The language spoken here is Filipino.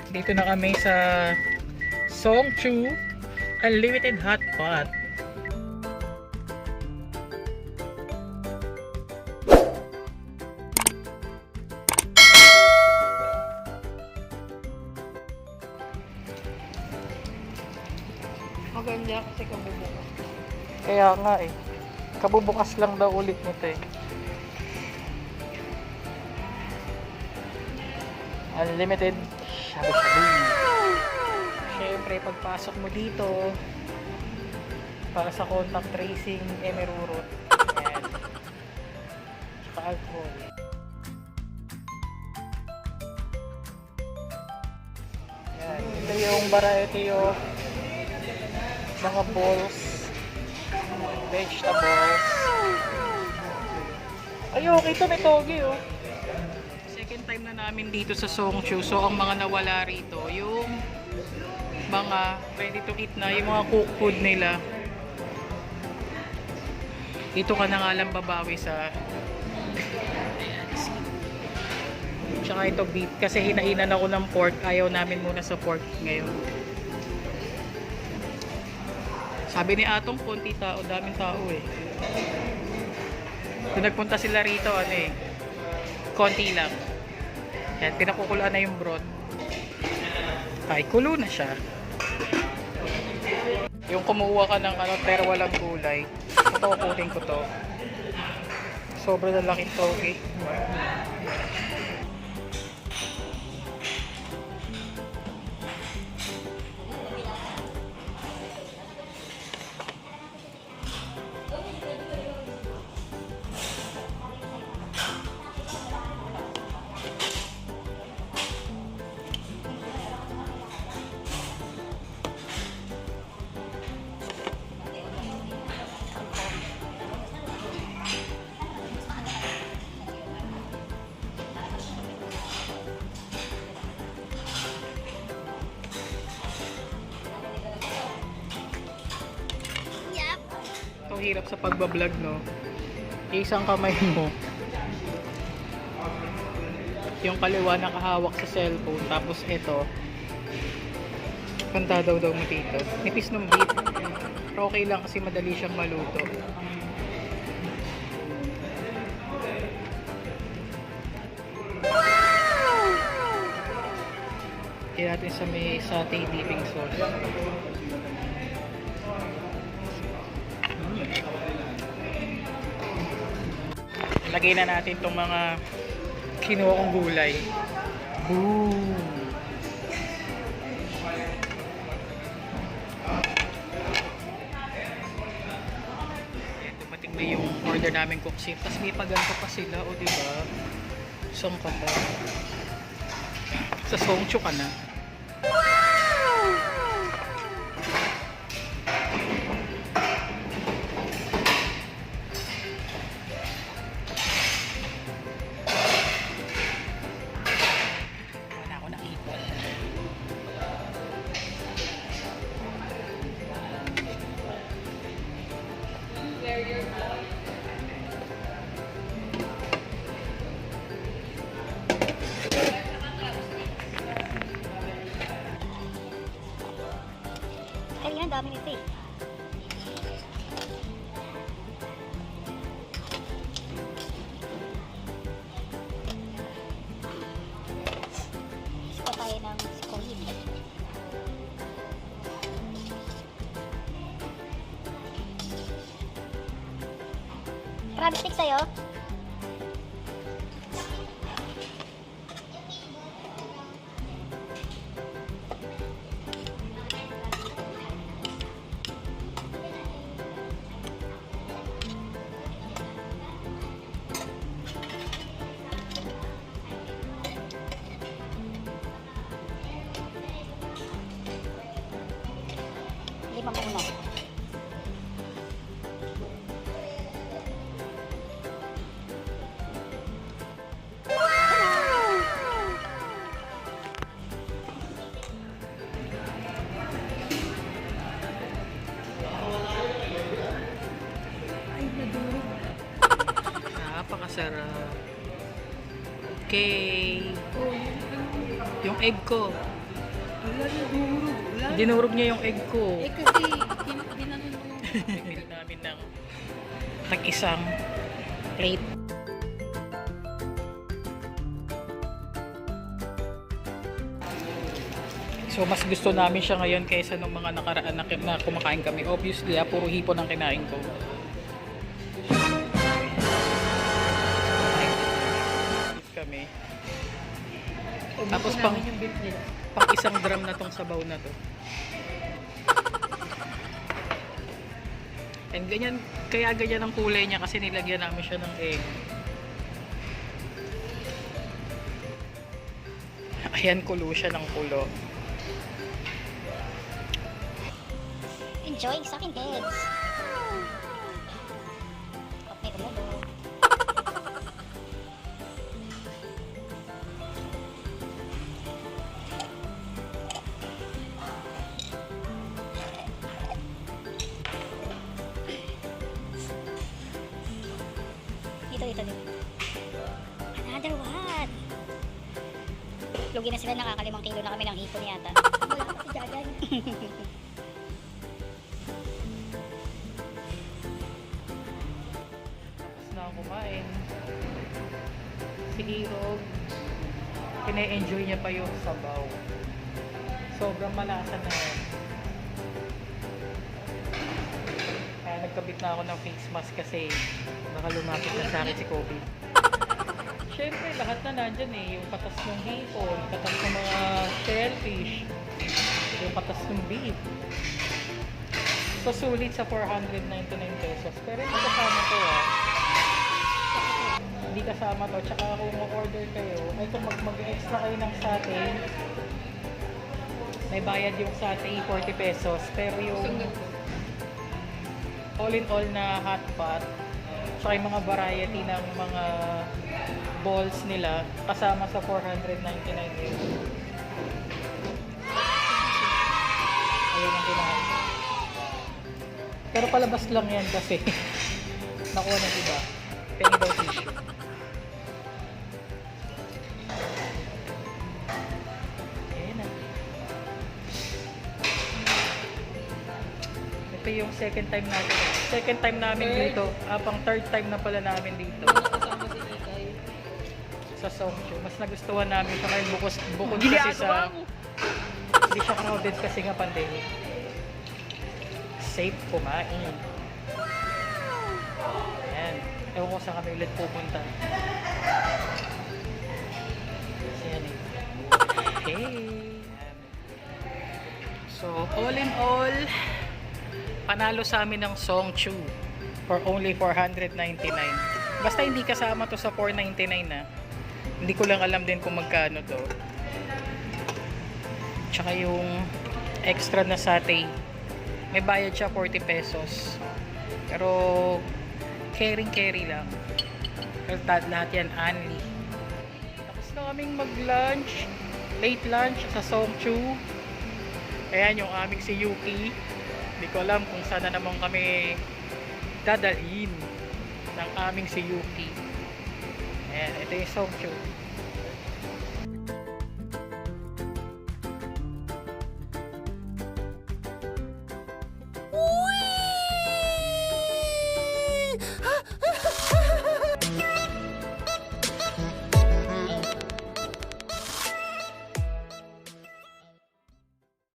Dito na kami sa Songchu Unlimited Hotpot. Maganda kasi kabubukas. Kaya nga eh. Kabubukas lang daw ulit nito eh. Unlimited shabu-shabu. Siyempre, pagpasok mo dito, para sa contact tracing, merurot. Ayan. Tsaka alcohol. Ayan. Ito yung variety of mga balls, vegetables. Ay, okay ito. May togi oh. Second time na namin dito sa Songchu. So, ang mga nawala rito, yung mga ready to eat na, yung mga cooked food nila. Dito ka na nga lang babawi sa tsaka ito beef. Kasi hinainan ako ng pork. Ayaw namin muna sa pork ngayon. Sabi ni Atong, konti tao. Daming tao eh. Kung nagpunta sila rito, ano eh, konti lang. Yan, pinakukulaan na yung broth. Ay, kulo na siya. Yung kumuha ka ng ano, pero walang gulay. Ito, kukutin ko to. Sobrang lalaking togi. Ang hirap sa pagbablog, no? Isang kamay mo, yung kaliwa nakahawak sa cellphone, tapos ito kanta daw mo dito. Nipis ng beef, pero okay lang kasi madali siyang maluto. Kaya natin sa may satay dipping sauce. Lagay na natin itong mga kinuha kong gulay. Boom! Dumating na yung order namin cooksin. Tapos may paganto pa sila, o diba? Saan ka ba? Sa Songchu ka na. Ay, yan, dami nito eh. Gusto tayo ng scones. Crab stick sa'yo? Lima muna. Napakasarap. Okay. Yung egg ko. Wala na durog. Wala na. Dinurog niya yung egg ko. Eh kasi, ginanon mo. Bigyan namin ng tag-isang plate. So, mas gusto namin siya ngayon kaysa nung mga nakaraan na kumakain kami. Obviously, puro hipon ang kinain ko. Kami. Tapos pang isang drum na tong sabaw na to. And ganyan, kaya ganyan ang kulay niya kasi nilagyan namin siya ng egg. Ayan, kulo siya ng kulo. Enjoying sucking heads. Okay, tumubo. Dito. Another one. Lugi na sila, nakaka5 kilo na kami ng hipon yata. Wala pa si Jajan. Tapos na kumain. Si Irog, pina-enjoy niya pa yung sabaw. Sobrang malasa na yan. Kaya nagkabit na ako ng face mask kasi baka lumapit na sa akin si COVID. Siyempre, lahat na nandyan eh. Yung katas ng hipon, katas ng mga shellfish, yung katas ng beef. So, sulit sa 499 pesos. Pero hindi kasama to Hindi kasama to. Tsaka kung mag-order kayo, ay kung mag-extra kayo ng satay, may bayad yung satay 40 pesos. Pero yung all-in-all na hot pot, tsaka yung mga variety ng mga balls nila, kasama sa 499 pesos. Ayan ang kinain. Pero palabas lang yan kasi nakuha ng iba. Pengi daw tissue. Ayan na. Ito yung second time natin. Second time namin dito. Pang third time na pala namin dito. Kasama si Ikay. Sa Songchu. Mas nagustuhan namin siya ngayon bukod kasi sa hindi siya crowded kasi nga pandemic. Safe kumain. Ayan. Ewan ko saan kami ulit pupunta. Ayan eh. Okay. So, all in all, panalo sa amin ng Songchu for only 499. Basta hindi kasama to sa 499 na. Hindi ko lang alam din kung magkano to. Tsaka yung extra na satay, may bayad siya 40 pesos. Pero carry lang. Pero lahat yan only. Tapos na kaming mag-lunch, late lunch sa Songchu. Ayan yung aming si Yuki. Hindi ko alam kung saan na naman kami dadalhin ng aming si Yuki. Ayan, ito yung Songchu.